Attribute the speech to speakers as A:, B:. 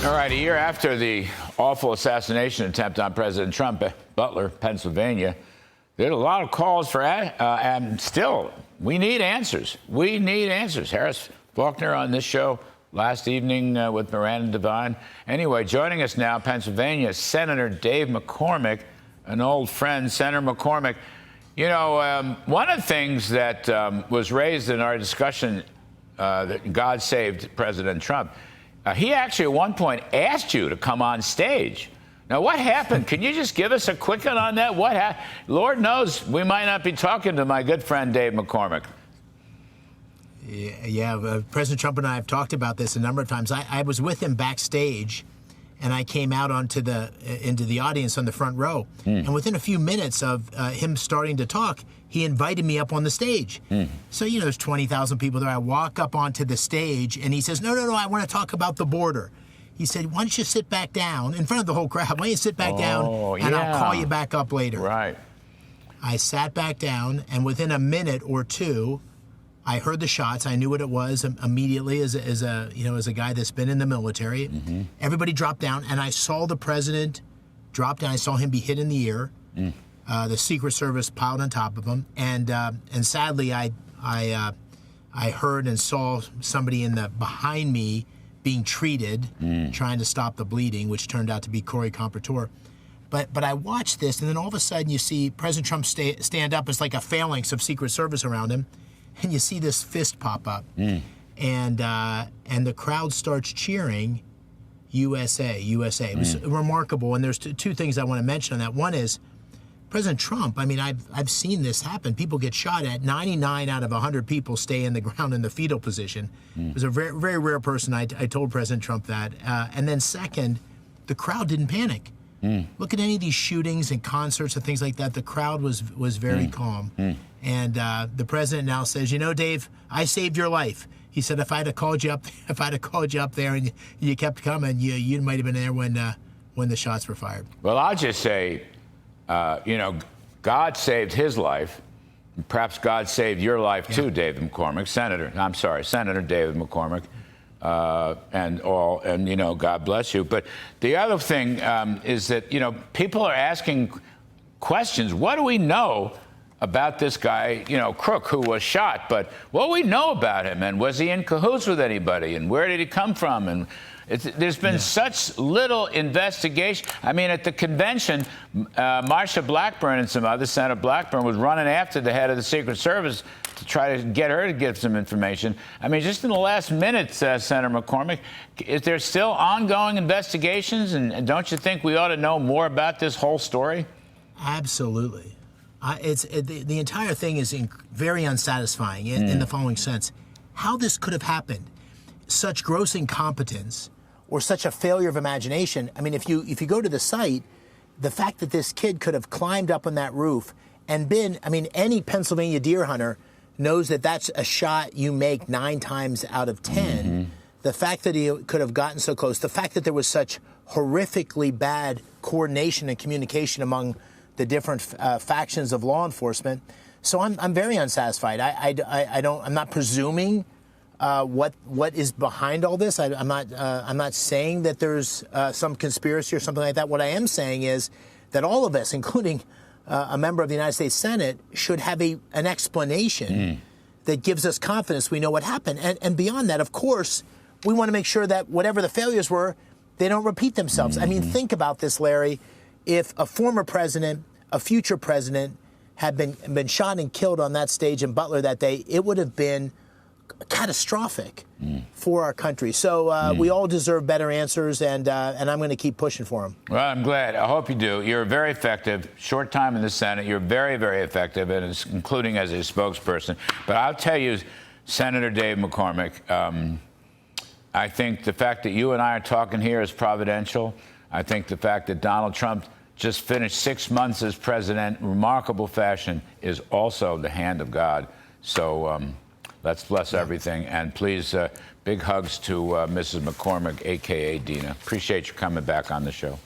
A: All right, a year after the awful assassination attempt on President Trump, Butler, Pennsylvania, there are a lot of calls for, and still, we need answers. We need answers. Harris Faulkner on this show last evening with Miranda Devine. Anyway, joining us now, Pennsylvania, Senator Dave McCormick, an old friend. Senator McCormick, you know, one of the things that was raised in our discussion that God saved President Trump, he actually at one point asked you to come on stage. Now, what happened? Can you just give us a quick one on that? What happened? Lord knows we might not be talking to my good friend Dave McCormick.
B: Yeah, President Trump and I have talked about this a number of times. I was with him backstage, and I came out into the audience on the front row. And within a few minutes of him starting to talk, he invited me up on the stage. So, you know, there's 20,000 people there. I walk up onto the stage, and he says, no, I want to talk about the border. He said, why don't you sit back down in front of the whole crowd? Why don't you sit back down, and I'll call you back up later.
A: Right.
B: I sat back down, and within a minute or two, I heard the shots. I knew what it was immediately as a guy that's been in the military. Everybody dropped down, and I saw the president drop down. I saw him be hit in the ear. The Secret Service piled on top of him, and sadly, I heard and saw somebody behind me being treated, trying to stop the bleeding, which turned out to be Corey Comparator. But I watched this, and then all of a sudden you see President Trump stand up. It's like a phalanx of Secret Service around him. And you see this fist pop up, and the crowd starts cheering, USA, USA. It was remarkable, and there's two things I want to mention on that. One is President Trump. I mean, I've seen this happen. People get shot at. 99 out of 100 people stay in the ground in the fetal position. It was a very, very rare person. I told President Trump that. And then second, the crowd didn't panic. Look at any of these shootings and concerts and things like that. The crowd was very calm. And the president now says, you know, Dave, I saved your life. He said, if I'd have called you up there and you kept coming, you might have been there when the shots were fired.
A: Well, I'll just say, you know, God saved his life. Perhaps God saved your life too, David McCormick, Senator David McCormick. And you know, God bless you. But the other thing is that, you know, people are asking questions. What do we know about this guy, you know, Crook, who was shot? But what do we know about him? And was he in cahoots with anybody? And where did he come from? And there's been such little investigation. I mean, at the convention, Marsha Blackburn and some other, Senator Blackburn, was running after the head of the Secret Service to try to get her to give some information. I mean, just in the last minute, Senator McCormick, is there still ongoing investigations? And don't you think we ought to know more about this whole story?
B: Absolutely. The entire thing is very unsatisfying in the following sense. How this could have happened, such gross incompetence or such a failure of imagination. I mean, if you go to the site, the fact that this kid could have climbed up on that roof and been, I mean, any Pennsylvania deer hunter knows that that's a shot you make 9 times out of 10. The fact that he could have gotten so close, the fact that there was such horrifically bad coordination and communication among the different factions of law enforcement. So I'm very unsatisfied. I'm not presuming what is behind all this. I'm not saying that there's some conspiracy or something like that. What I am saying is that all of us, including a member of the United States Senate, should have an explanation that gives us confidence we know what happened. And beyond that, of course, we want to make sure that whatever the failures were, they don't repeat themselves. I mean, think about this, Larry. If a former president, a future president, had been shot and killed on that stage in Butler that day, it would have been catastrophic for our country. So we all deserve better answers, and I'm going to keep pushing for them.
A: Well, I'm glad. I hope you do. You're very effective. Short time in the Senate. You're very, very effective, and including as a spokesperson. But I'll tell you, Senator Dave McCormick, I think the fact that you and I are talking here is providential. I think the fact that Donald Trump just finished 6 months as president in remarkable fashion is also the hand of God. So let's bless everything. And please, big hugs to Mrs. McCormick, a.k.a. Dina. Appreciate you coming back on the show.